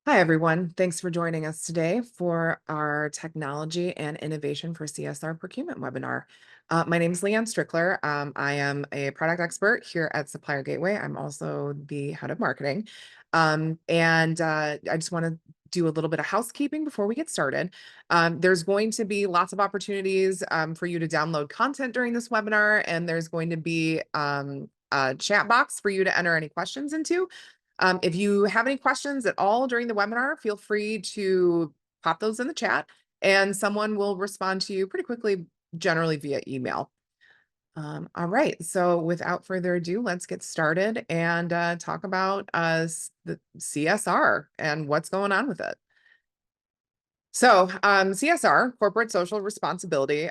Hi, everyone. Thanks for joining us today for our Technology and Innovation for CSR Procurement webinar. My name is Leanne Strickler. I am a product expert here at SupplierGateway. I'm also the head of marketing. I just want to do a little bit of housekeeping before we get started. There's going to be lots of opportunities for you to download content during this webinar, and there's going to be a chat box for you to enter any questions into. If you have any questions at all during the webinar, feel free to pop those in the chat and someone will respond to you pretty quickly, generally via email. All right, so without further ado, let's get started and talk about the CSR and what's going on with it. So CSR, corporate social responsibility,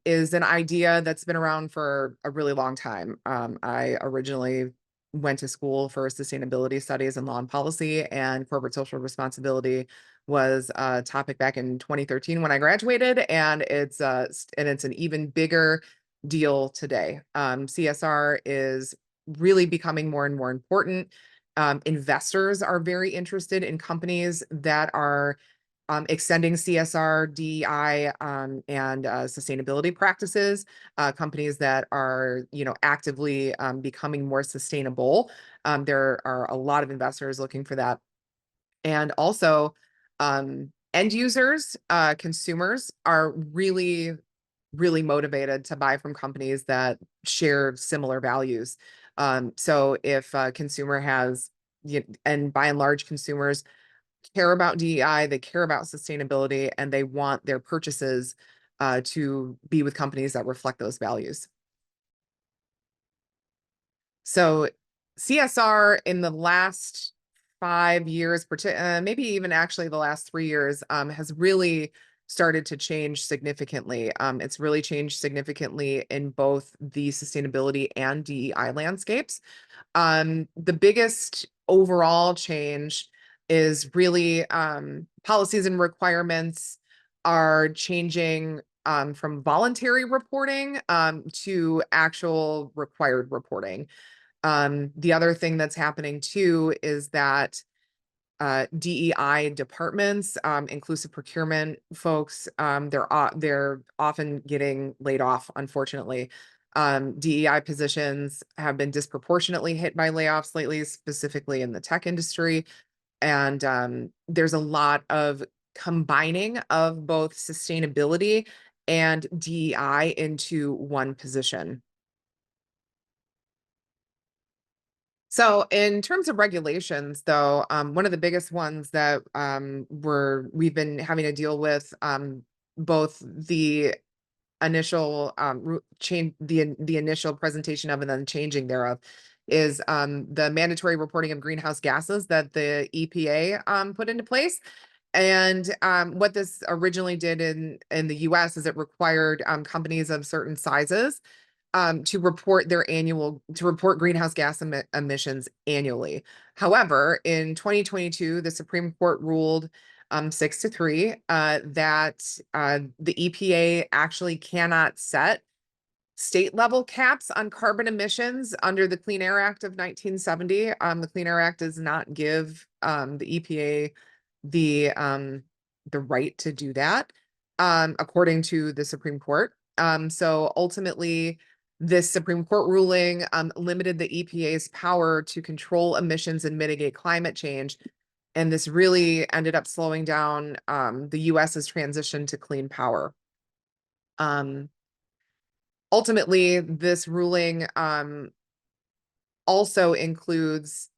is an idea that's been around for a really long time. I originally went to school for sustainability studies and law and policy, and corporate social responsibility was a topic back in 2013 when I graduated, and it's an even bigger deal today. CSR is really becoming more and more important. Investors are very interested in companies that are extending CSR, DEI, and sustainability practices, companies that are, actively becoming more sustainable. There are a lot of investors looking for that. And also, end users, consumers are really, really motivated to buy from companies that share similar values. So if a consumer and by and large, consumers care about DEI, they care about sustainability, and they want their purchases to be with companies that reflect those values. So CSR in the last 5 years, maybe even actually the last 3 years, has really started to change significantly. It's really changed significantly in both the sustainability and DEI landscapes. The biggest overall change is really policies and requirements are changing from voluntary reporting to actual required reporting. The other thing that's happening too is that DEI departments, inclusive procurement folks, they're often getting laid off, unfortunately. DEI positions have been disproportionately hit by layoffs lately, specifically in the tech industry. And there's a lot of combining of both sustainability and DEI into one position. So in terms of regulations, though, one of the biggest ones that we've been having to deal with, both the initial change, the initial presentation of and then changing thereof, is the mandatory reporting of greenhouse gases that the EPA put into place. And what this originally did in the US is it required companies of certain sizes to report greenhouse gas emissions annually. However, in 2022, the Supreme Court ruled 6-3 that the EPA actually cannot set state level caps on carbon emissions under the Clean Air Act of 1970. The Clean Air Act does not give the EPA the right to do that, according to the Supreme Court. So ultimately, this Supreme Court ruling limited the EPA's power to control emissions and mitigate climate change. And this really ended up slowing down the US's transition to clean power. Ultimately, this ruling also includes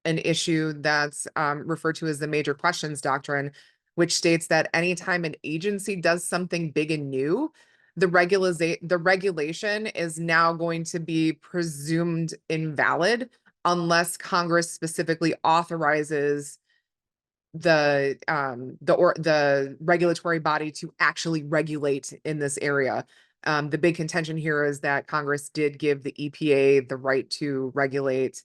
an issue that's referred to as the major questions doctrine, which states that anytime an agency does something big and new, the regulation is now going to be presumed invalid unless Congress specifically authorizes the regulatory body to actually regulate in this area. The big contention here is that Congress did give the EPA the right to regulate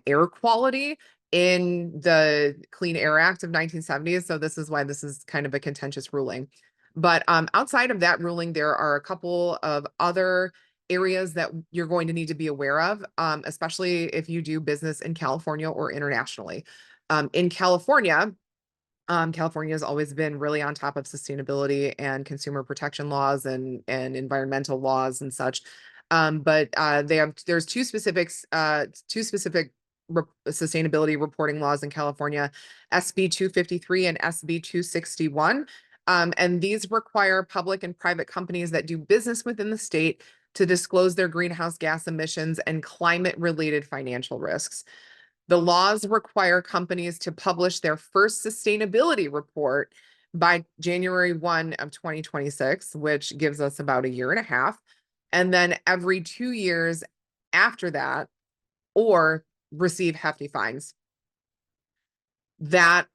air quality in the Clean Air Act of 1970. So this is why this is kind of a contentious ruling. But outside of that ruling, there are a couple of other areas that you're going to need to be aware of, especially if you do business in California or internationally. In California, California has always been really on top of sustainability and consumer protection laws and environmental laws and such. But there's two specific sustainability reporting laws in California, SB 253 and SB 261. And these require public and private companies that do business within the state to disclose their greenhouse gas emissions and climate-related financial risks. The laws require companies to publish their first sustainability report by January 1 of 2026, which gives us about a year and a half. And then every 2 years after that, or receive hefty fines. That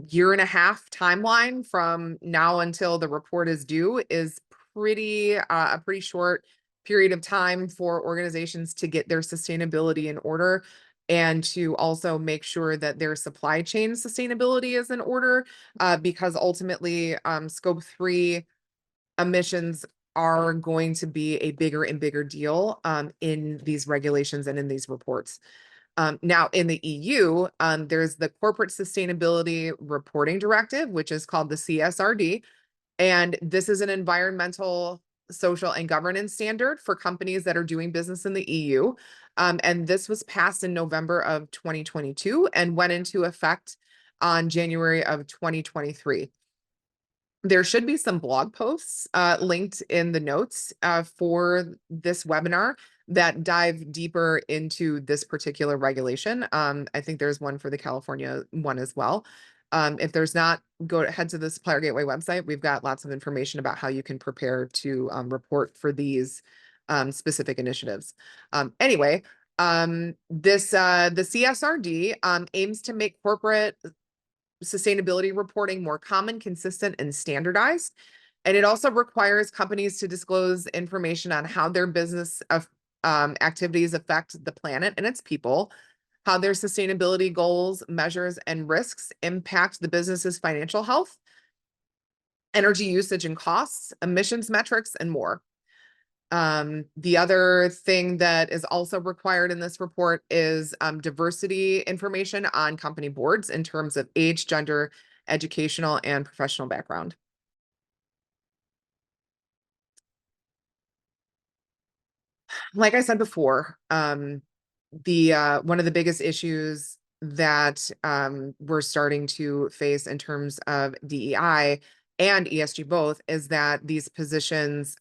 year and a half timeline from now until the report is due is a pretty short period of time for organizations to get their sustainability in order and to also make sure that their supply chain sustainability is in order, because ultimately scope 3 emissions are going to be a bigger and bigger deal in these regulations and in these reports. Now, in the EU, there's the Corporate Sustainability Reporting Directive, which is called the CSRD. And this is an environmental, social, and governance standard for companies that are doing business in the EU. And this was passed in November of 2022 and went into effect on January of 2023. There should be some blog posts linked in the notes for this webinar that dive deeper into this particular regulation. I think there's one for the California one as well. If there's not, head to the Supplier Gateway website. We've got lots of information about how you can prepare to report for these specific initiatives. Anyway, the CSRD aims to make corporate sustainability reporting more common, consistent, and standardized. And it also requires companies to disclose information on how their business activities affect the planet and its people, how their sustainability goals, measures, and risks impact the business's financial health, energy usage and costs, emissions metrics, and more. The other thing that is also required in this report is diversity information on company boards in terms of age, gender, educational, and professional background. Like I said before, one of the biggest issues that we're starting to face in terms of DEI and ESG both is that these positions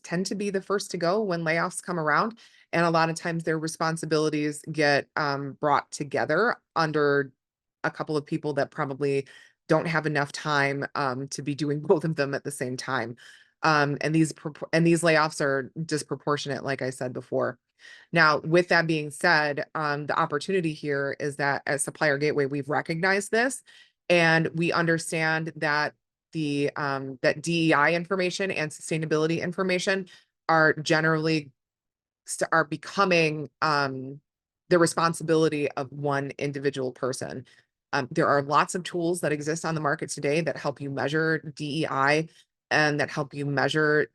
tend to be the first to go when layoffs come around. And a lot of times their responsibilities get brought together under a couple of people that probably don't have enough time to be doing both of them at the same time. And these layoffs are disproportionate, like I said before. Now, with that being said, the opportunity here is that as Supplier Gateway, we've recognized this, and we understand that that DEI information and sustainability information are generally becoming the responsibility of one individual person. There are lots of tools that exist on the market today that help you measure DEI and that help you measure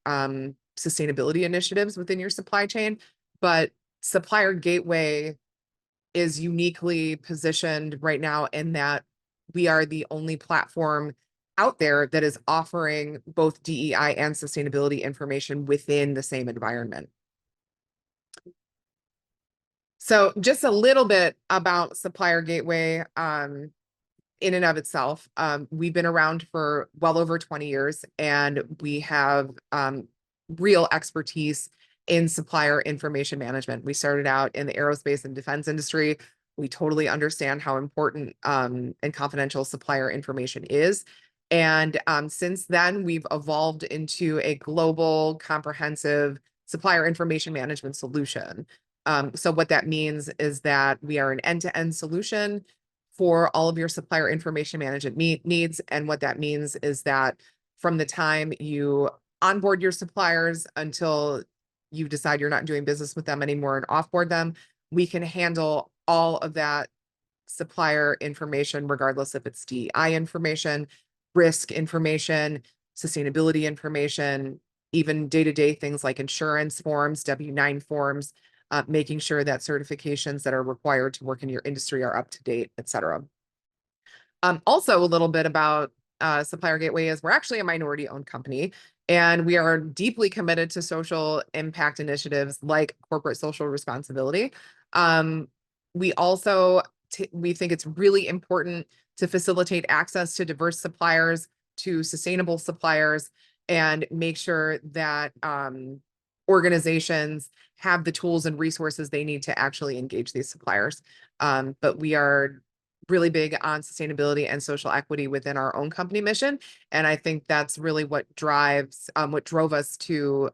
sustainability initiatives within your supply chain. But Supplier Gateway is uniquely positioned right now in that we are the only platform out there that is offering both DEI and sustainability information within the same environment. So just a little bit about Supplier Gateway in and of itself. We've been around for well over 20 years, and we have real expertise in supplier information management. We started out in the aerospace and defense industry. We totally understand how important and confidential supplier information is. And since then, we've evolved into a global, comprehensive supplier information management solution. So what that means is that we are an end-to-end solution for all of your supplier information management needs. And what that means is that from the time you onboard your suppliers until you decide you're not doing business with them anymore and offboard them, we can handle all of that supplier information, regardless if it's DEI information, risk information, sustainability information, even day-to-day things like insurance forms, W-9 forms, making sure that certifications that are required to work in your industry are up to date, et cetera. Also, a little bit about Supplier Gateway is we're actually a minority-owned company, and we are deeply committed to social impact initiatives like corporate social responsibility. We also we think it's really important to facilitate access to diverse suppliers, to sustainable suppliers, and make sure that organizations have the tools and resources they need to actually engage these suppliers. But we are really big on sustainability and social equity within our own company mission. And I think that's really what drove us to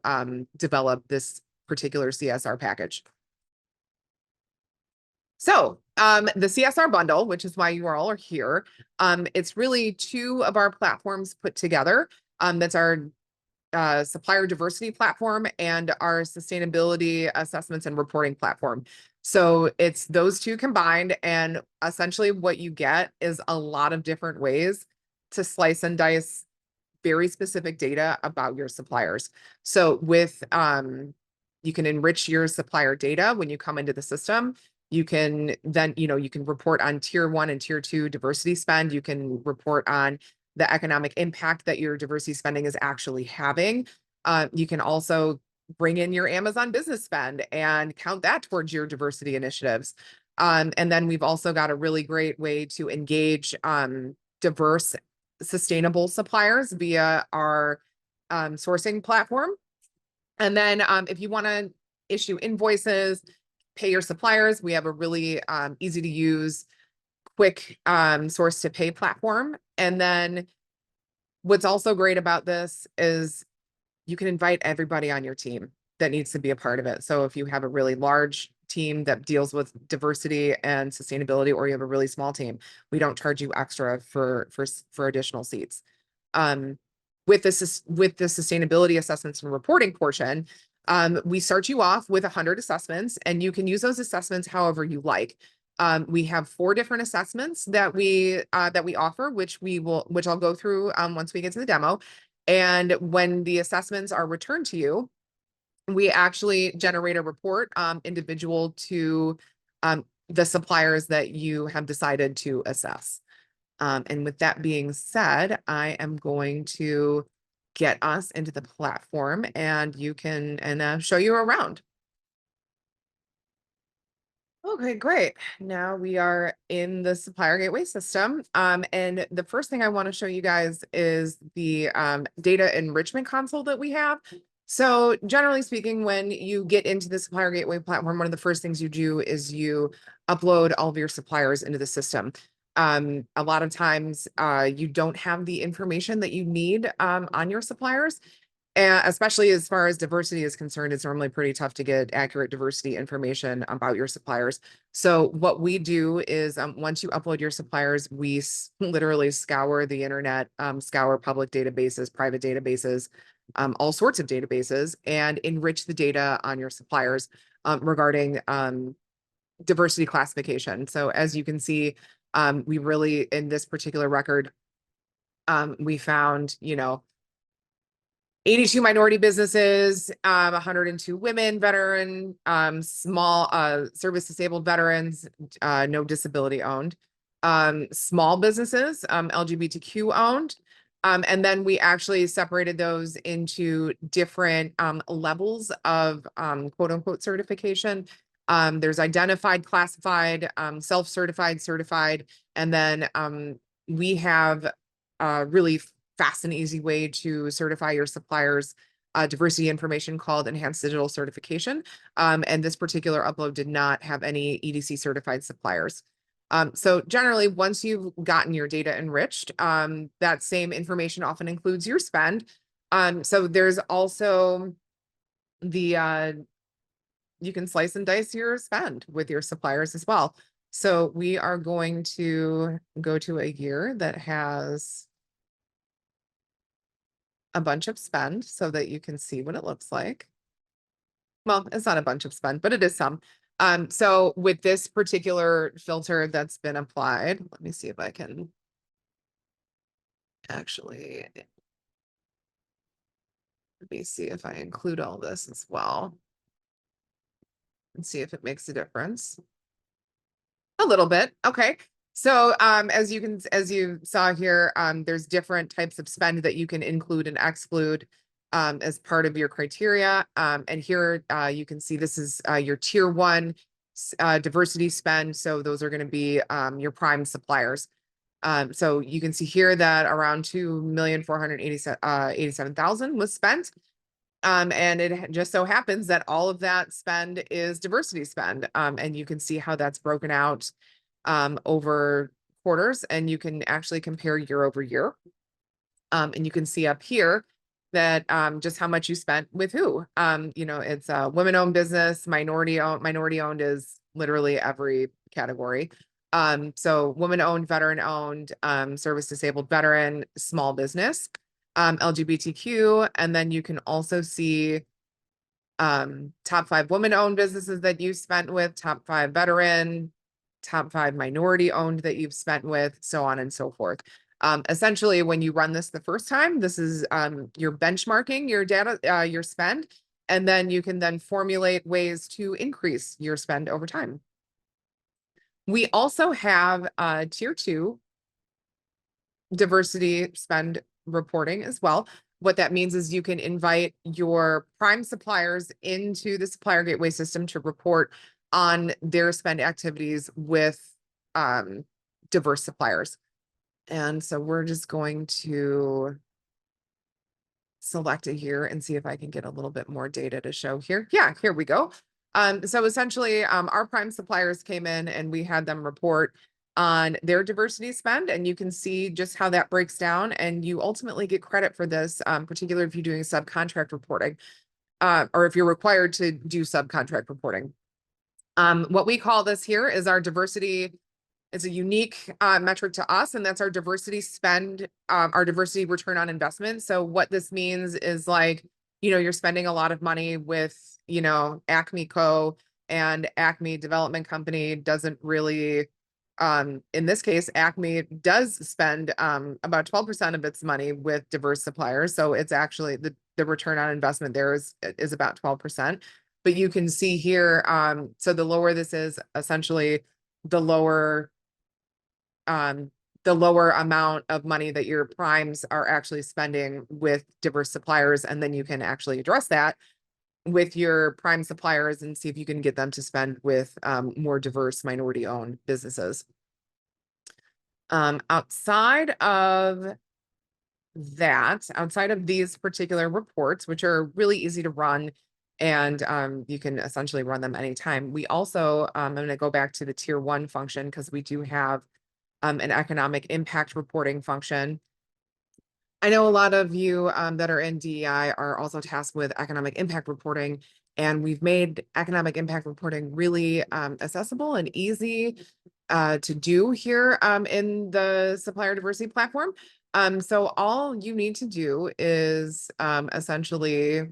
develop this particular CSR package. So the CSR bundle, which is why you all are here, it's really two of our platforms put together. That's our supplier diversity platform and our sustainability assessments and reporting platform. So it's those two combined, and essentially what you get is a lot of different ways to slice and dice very specific data about your suppliers. So with you can enrich your supplier data when you come into the system. You can then, you can report on tier 1 and tier 2 diversity spend. You can report on the economic impact that your diversity spending is actually having. You can also bring in your Amazon business spend and count that towards your diversity initiatives. And then we've also got a really great way to engage diverse, sustainable suppliers via our sourcing platform. And then if you want to issue invoices, pay your suppliers, we have a really easy to use, quick source to pay platform. And then what's also great about this is you can invite everybody on your team that needs to be a part of it. So if you have a really large team that deals with diversity and sustainability, or you have a really small team, we don't charge you extra for additional seats. With the sustainability assessments and reporting portion, we start you off with 100 assessments, and you can use those assessments however you like. We have 4 different assessments that we offer, which I'll go through once we get to the demo. And when the assessments are returned to you, we actually generate a report individual to the suppliers that you have decided to assess. And with that being said, I am going to get us into the platform, and show you around. Okay, great. Now we are in the Supplier Gateway system. And the first thing I want to show you guys is the data enrichment console that we have. So generally speaking, when you get into the Supplier Gateway platform, one of the first things you do is you upload all of your suppliers into the system. A lot of times you don't have the information that you need on your suppliers. Especially as far as diversity is concerned, it's normally pretty tough to get accurate diversity information about your suppliers. So what we do is once you upload your suppliers, we literally scour the internet, scour public databases, private databases, all sorts of databases, and enrich the data on your suppliers regarding diversity classification. So as you can see, we really, in this particular record, we found, 82 minority businesses, 102 women, veteran, small service disabled veterans, no disability owned, small businesses, LGBTQ owned. And then we actually separated those into different levels of quote unquote certification. There's identified, classified, self-certified, certified, and then we have really fast and easy way to certify your suppliers diversity information called enhanced digital certification. And this particular upload did not have any EDC certified suppliers. So generally, once you've gotten your data enriched, that same information often includes your spend. So there's also the you can slice and dice your spend with your suppliers as well. So we are going to go to a year that has a bunch of spend so that you can see what it looks like. Well, it's not a bunch of spend, but it is some. So with this particular filter that's been applied, let me see if I can actually, let me see if I include all this as well and see if it makes a difference. A little bit. Okay. So as you saw here, there's different types of spend that you can include and exclude as part of your criteria. And here you can see this is your tier one diversity spend. So those are going to be your prime suppliers. So you can see here that around 2,487,000 was spent. And it just so happens that all of that spend is diversity spend. And you can see how that's broken out over quarters, and you can actually compare year over year. And you can see up here that just how much you spent with who. It's a women-owned business, minority-owned is literally every category. So woman-owned, veteran-owned, service-disabled veteran, small business, LGBTQ, and then you can also see top 5 women-owned businesses that you spent with, top 5 veteran, top 5 minority owned that you've spent with, so on and so forth. Essentially, when you run this the first time, this is you're benchmarking your data, your spend, and then you can then formulate ways to increase your spend over time. We also have tier 2 diversity spend reporting as well. What that means is you can invite your prime suppliers into the Supplier Gateway system to report on their spend activities with diverse suppliers. And so we're just going to select it here and see if I can get a little bit more data to show here. Yeah, here we go. So essentially, our prime suppliers came in and we had them report on their diversity spend, and you can see just how that breaks down, and you ultimately get credit for this, particularly if you're doing subcontract reporting, or if you're required to do subcontract reporting. What we call this here is our diversity. It's a unique metric to us, and that's our diversity spend, our diversity return on investment. So what this means is, like, you're spending a lot of money with, Acme Co. and Acme Development Company doesn't really, in this case, Acme does spend about 12% of its money with diverse suppliers. So it's actually the return on investment there is about 12%. But you can see here, so the lower this is, essentially the lower amount of money that your primes are actually spending with diverse suppliers. And then you can actually address that with your prime suppliers and see if you can get them to spend with more diverse minority-owned businesses. Outside of these particular reports, which are really easy to run, and you can essentially run them anytime, we also, I'm going to go back to the tier 1 function, because we do have an economic impact reporting function. I know a lot of you that are in DEI are also tasked with economic impact reporting, and we've made economic impact reporting really accessible and easy to do here in the supplier diversity platform. So all you need to do is essentially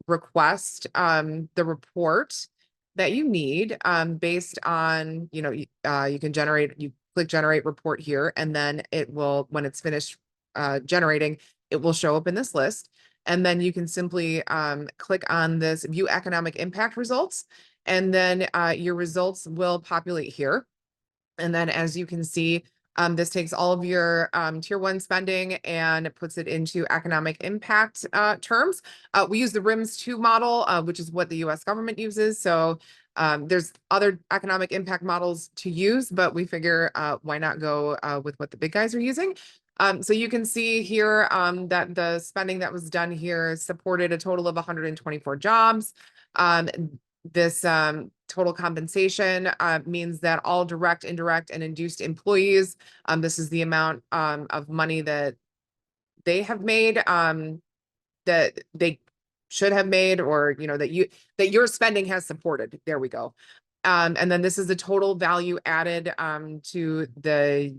request the report that you need based on, you can click generate report here, and then it will, when it's finished generating, it will show up in this list. And then you can simply click on this view economic impact results, and then your results will populate here. And then, as you can see, this takes all of your tier 1 spending and puts it into economic impact terms. We use the RIMS 2 model, which is what the US government uses. So there's other economic impact models to use, but we figure why not go with what the big guys are using. So you can see here that the spending that was done here supported a total of 124 jobs. This total compensation means that all direct, indirect, and induced employees, this is the amount of money that they have made, that they should have made, or that your spending has supported. There we go. And then this is the total value added to the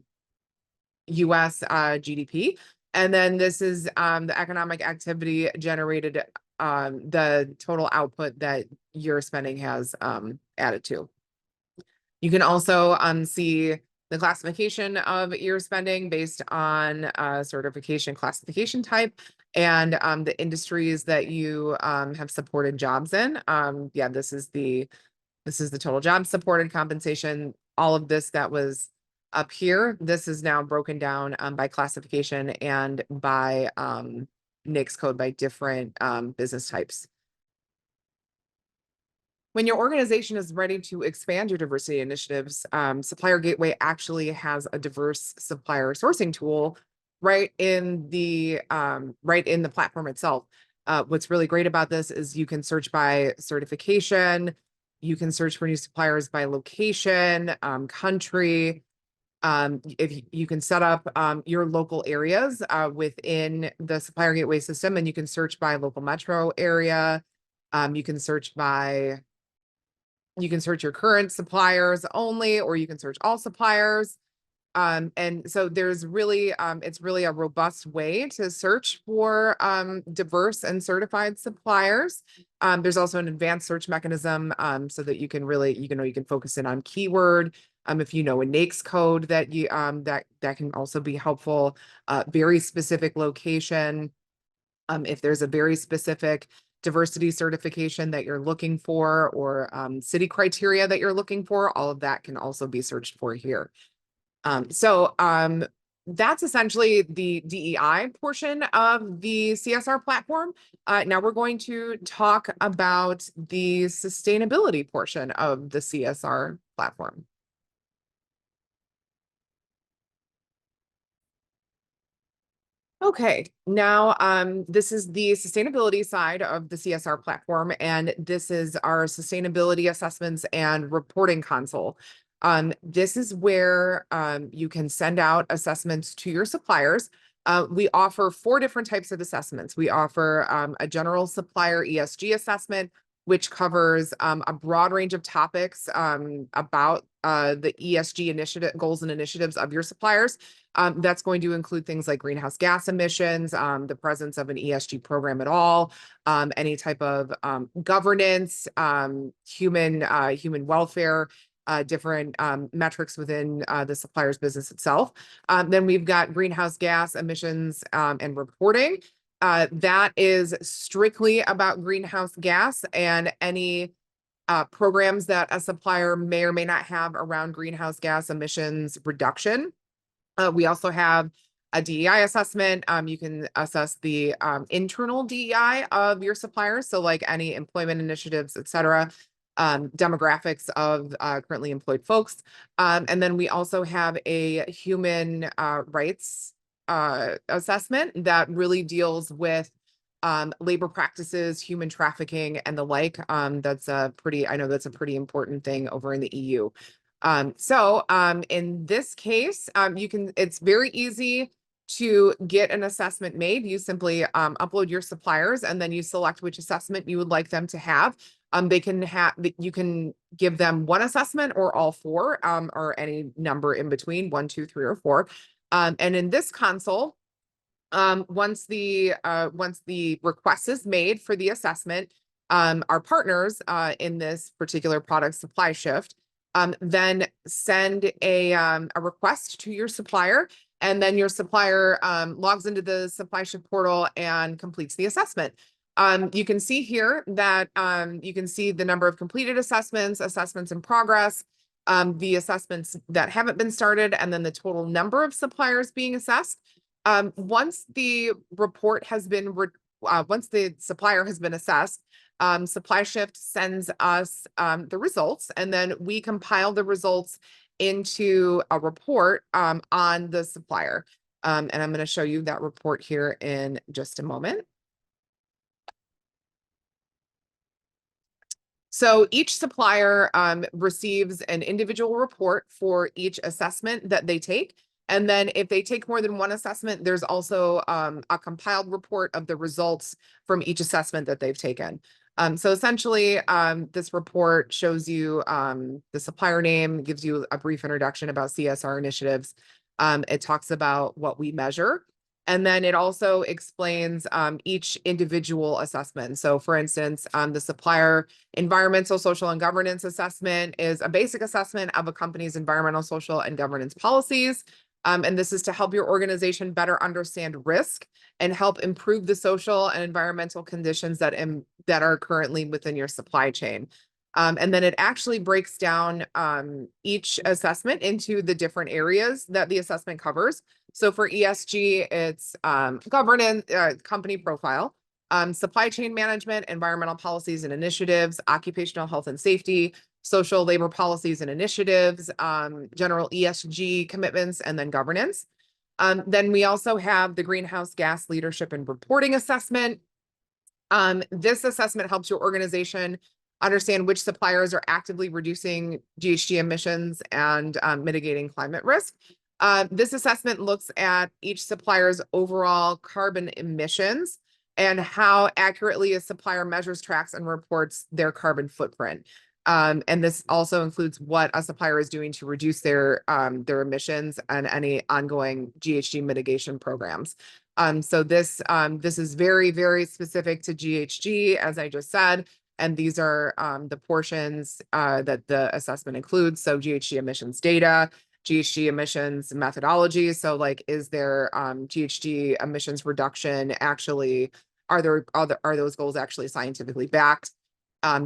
US GDP. And then this is the economic activity generated, the total output that your spending has added to. You can also see the classification of your spending based on certification classification type, and the industries that you have supported jobs in. Yeah, this is the total job supported compensation. All of this that was Up here, this is now broken down by classification and by NAICS code by different business types. When your organization is ready to expand your diversity initiatives, Supplier Gateway actually has a diverse supplier sourcing tool right in the platform itself. What's really great about this is you can search by certification, you can search for new suppliers by location, country. If you can set up your local areas within the Supplier Gateway system, and you can search by local metro area. You can search your current suppliers only, or you can search all suppliers. And so there's really, it's really a robust way to search for diverse and certified suppliers. There's also an advanced search mechanism so that you can really, you can focus in on keyword. If you know a NAICS code that you that can also be helpful. Very specific location. If there's a very specific diversity certification that you're looking for, or city criteria that you're looking for, all of that can also be searched for here. So that's essentially the DEI portion of the CSR platform. Now we're going to talk about the sustainability portion of the CSR platform. Okay, now this is the sustainability side of the CSR platform, and this is our sustainability assessments and reporting console. This is where you can send out assessments to your suppliers. We offer 4 different types of assessments. We offer a general supplier ESG assessment, which covers a broad range of topics about the ESG initiative goals and initiatives of your suppliers. That's going to include things like greenhouse gas emissions, the presence of an ESG program at all, any type of governance, human welfare, different metrics within the supplier's business itself. Then we've got greenhouse gas emissions and reporting. That is strictly about greenhouse gas and any programs that a supplier may or may not have around greenhouse gas emissions reduction. We also have a DEI assessment. You can assess the internal DEI of your suppliers, so like any employment initiatives, et cetera. Demographics of currently employed folks. And then we also have a human rights assessment that really deals with labor practices, human trafficking, and the like. I know that's a pretty important thing over in the EU. So in this case, it's very easy to get an assessment made. You simply upload your suppliers, and then you select which assessment you would like them to have. You can give them one assessment or all 4, or any number in between, 1, 2, 3, or 4. And in this console, once the request is made for the assessment, our partners in this particular product, SupplyShift, then send a request to your supplier, and then your supplier logs into the SupplyShift portal and completes the assessment. You can see here that you can see the number of completed assessments, assessments in progress, the assessments that haven't been started, and then the total number of suppliers being assessed. Once the supplier has been assessed, SupplyShift sends us the results, and then we compile the results into a report on the supplier. And I'm going to show you that report here in just a moment. So each supplier receives an individual report for each assessment that they take. And then if they take more than one assessment, there's also a compiled report of the results from each assessment that they've taken. So essentially, this report shows you the supplier name, gives you a brief introduction about CSR initiatives. It talks about what we measure. And then it also explains each individual assessment. So for instance, the supplier environmental, social, and governance assessment is a basic assessment of a company's environmental, social, and governance policies. And this is to help your organization better understand risk and help improve the social and environmental conditions that are currently within your supply chain. And then it actually breaks down each assessment into the different areas that the assessment covers. So for ESG, it's governance, company profile, supply chain management, environmental policies and initiatives, occupational health and safety, social labor policies and initiatives, general ESG commitments, and then governance. Then we also have the greenhouse gas leadership and reporting assessment. This assessment helps your organization understand which suppliers are actively reducing GHG emissions and mitigating climate risk. This assessment looks at each supplier's overall carbon emissions and how accurately a supplier measures, tracks, and reports their carbon footprint. And this also includes what a supplier is doing to reduce their emissions and any ongoing GHG mitigation programs. So this is very, very specific to GHG, as I just said. And these are the portions that the assessment includes. So GHG emissions data, GHG emissions methodology. So like, is there GHG emissions reduction actually, are those goals actually scientifically backed?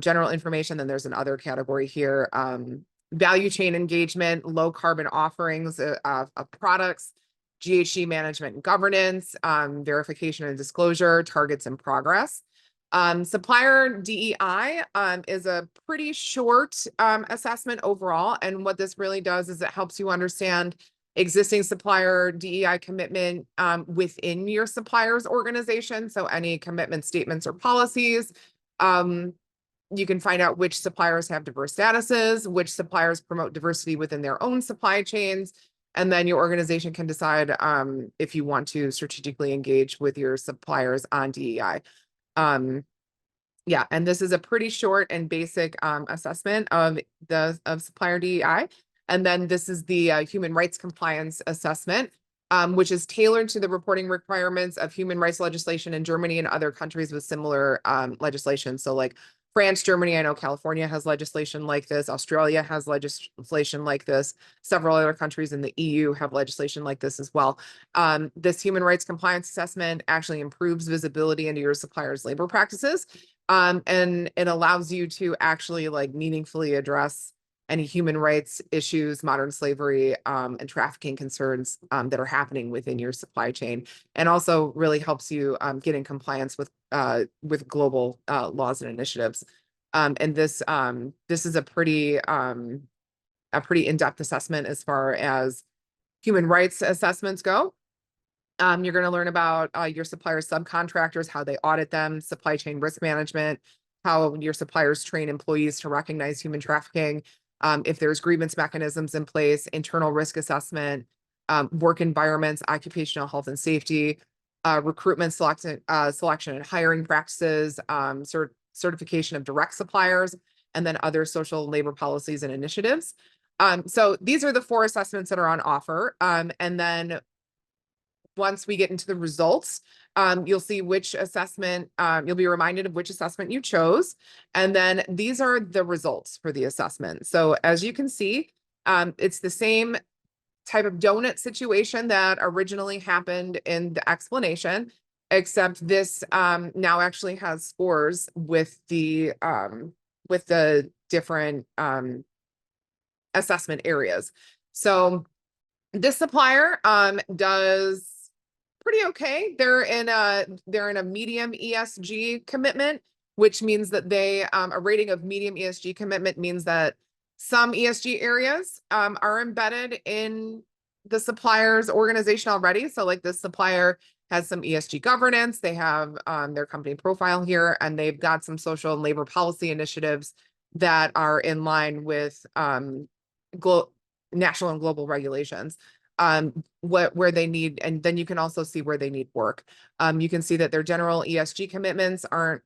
General information, then there's another category here. Value chain engagement, low carbon offerings of products, GHG management and governance, verification and disclosure, targets and progress. Supplier DEI is a pretty short assessment overall. And what this really does is it helps you understand existing supplier DEI commitment within your supplier's organization. So any commitment statements or policies. You can find out which suppliers have diverse statuses, which suppliers promote diversity within their own supply chains. And then your organization can decide if you want to strategically engage with your suppliers on DEI. Yeah, and this is a pretty short and basic assessment of supplier DEI. And then this is the human rights compliance assessment, which is tailored to the reporting requirements of human rights legislation in Germany and other countries with similar legislation. So like France, Germany, I know California has legislation like this. Australia has legislation like this. Several other countries in the EU have legislation like this as well. This human rights compliance assessment actually improves visibility into your supplier's labor practices. And it allows you to actually like meaningfully address any human rights issues, modern slavery, and trafficking concerns that are happening within your supply chain, and also really helps you get in compliance with global laws and initiatives. And this is a pretty in-depth assessment as far as human rights assessments go. You're going to learn about your suppliers, subcontractors, how they audit them, supply chain risk management, how your suppliers train employees to recognize human trafficking, if there's grievance mechanisms in place, internal risk assessment, work environments, occupational health and safety, recruitment, selection and hiring practices, certification of direct suppliers, and then other social labor policies and initiatives. So these are the 4 assessments that are on offer. And then once we get into the results, you'll see which assessment, you'll be reminded of which assessment you chose. And then these are the results for the assessment. So as you can see, it's the same type of donut situation that originally happened in the explanation, except this now actually has scores with the different assessment areas. So this supplier does pretty okay. They're in a medium ESG commitment, which means that they a rating of medium ESG commitment means that some ESG areas are embedded in the supplier's organization already. So like this supplier has some ESG governance, they have their company profile here, and they've got some social and labor policy initiatives that are in line with national and global regulations. Where they need, and then you can also see where they need work. You can see that their general ESG commitments aren't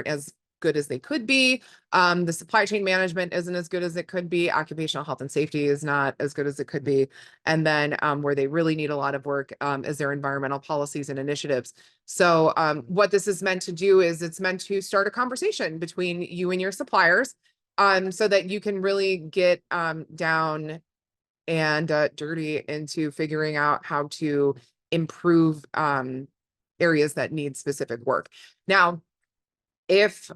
as good as they could be. The supply chain management isn't as good as it could be. Occupational health and safety is not as good as it could be. And then where they really need a lot of work is their environmental policies and initiatives. So what this is meant to do is it's meant to start a conversation between you and your suppliers so that you can really get down and dirty into figuring out how to improve areas that need specific work. Now, If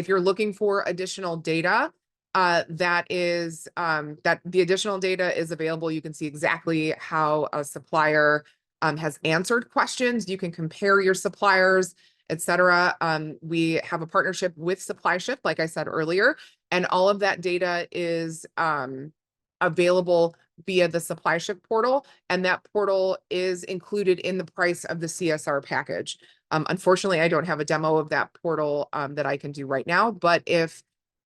you're looking for additional data, that the additional data is available. You can see exactly how a supplier has answered questions. You can compare your suppliers, etc. We have a partnership with SupplyShift, like I said earlier, and all of that data is available via the SupplyShift portal, and that portal is included in the price of the CSR package. Unfortunately, I don't have a demo of that portal that I can do right now, but if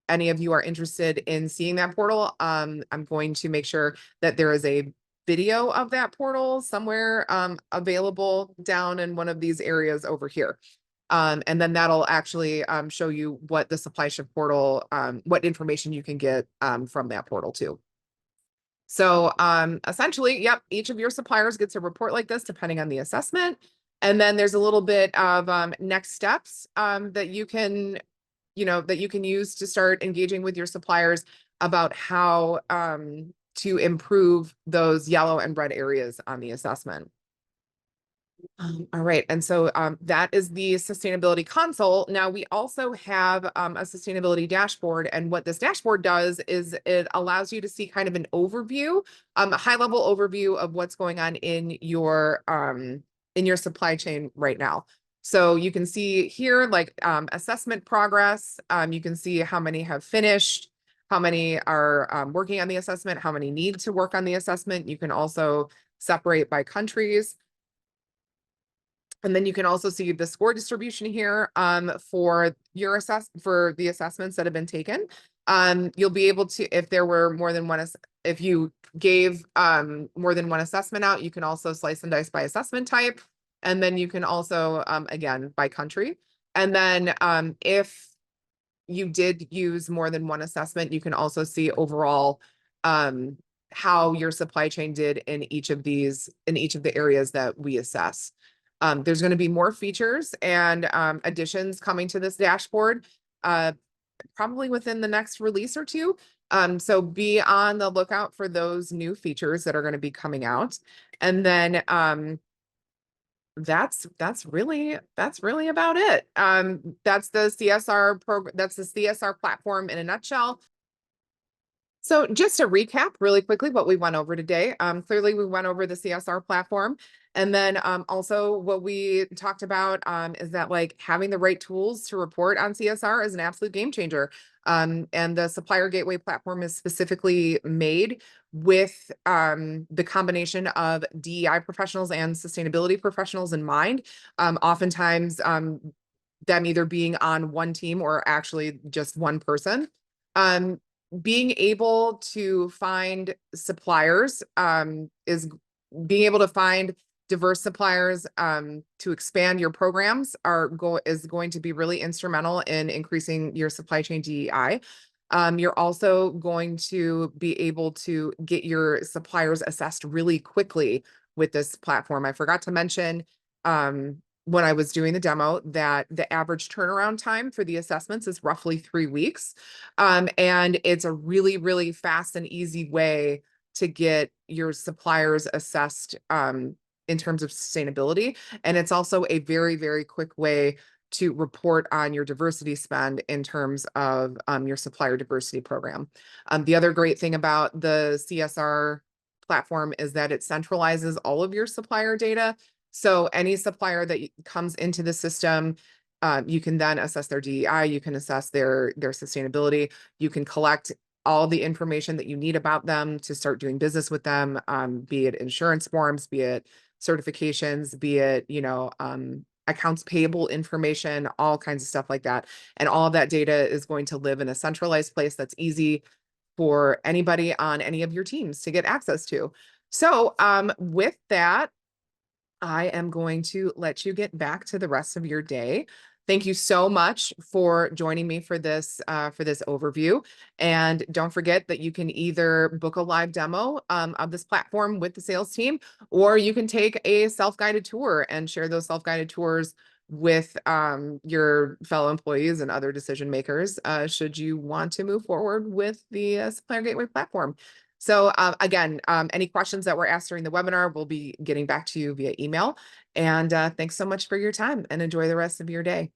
any of you are interested in seeing that portal, I'm going to make sure that there is a video of that portal somewhere available down in one of these areas over here. And then that'll actually show you what the SupplyShift portal, what information you can get from that portal too. So essentially, yep, each of your suppliers gets a report like this depending on the assessment. And then there's a little bit of next steps that you can, that you can use to start engaging with your suppliers about how to improve those yellow and red areas on the assessment. All right, and so that is the sustainability console. Now we also have a sustainability dashboard, and what this dashboard does is it allows you to see kind of an overview, a high-level overview of what's going on in your supply chain right now. So you can see here like assessment progress. You can see how many have finished, how many are working on the assessment, how many need to work on the assessment. You can also separate by countries. And then you can also see the score distribution here for your for the assessments that have been taken. You'll be able to, if there were more than one, if you gave more than one assessment out, you can also slice and dice by assessment type. And then you can also, again, by country. And then if you did use more than one assessment, you can also see overall how your supply chain did in each of the areas that we assess. There's going to be more features and additions coming to this dashboard, probably within the next release or two. So be on the lookout for those new features that are going to be coming out. And then that's really about it. That's the CSR program. That's the CSR platform in a nutshell. So just to recap really quickly what we went over today, clearly we went over the CSR platform. And then also what we talked about is that like having the right tools to report on CSR is an absolute game changer. And the SupplierGateway platform is specifically made with the combination of DEI professionals and sustainability professionals in mind. Oftentimes them either being on one team or actually just one person. Being able to find suppliers is being able to find diverse suppliers to expand your programs is going to be really instrumental in increasing your supply chain DEI. You're also going to be able to get your suppliers assessed really quickly with this platform. I forgot to mention when I was doing the demo that the average turnaround time for the assessments is roughly 3 weeks. And it's a really, really fast and easy way to get your suppliers assessed in terms of sustainability. And it's also a very, very quick way to report on your diversity spend in terms of your supplier diversity program. The other great thing about the CSR platform is that it centralizes all of your supplier data. So any supplier that comes into the system, you can then assess their DEI, you can assess their sustainability, you can collect all the information that you need about them to start doing business with them, be it insurance forms, be it certifications, be it, accounts payable information, all kinds of stuff like that. And all of that data is going to live in a centralized place that's easy for anybody on any of your teams to get access to. So with that, I am going to let you get back to the rest of your day. Thank you so much for joining me for this overview. And don't forget that you can either book a live demo of this platform with the sales team, or you can take a self-guided tour and share those self-guided tours with your fellow employees and other decision makers, should you want to move forward with the SupplierGateway platform. So again, any questions that were asked during the webinar, we'll be getting back to you via email. And thanks so much for your time and enjoy the rest of your day.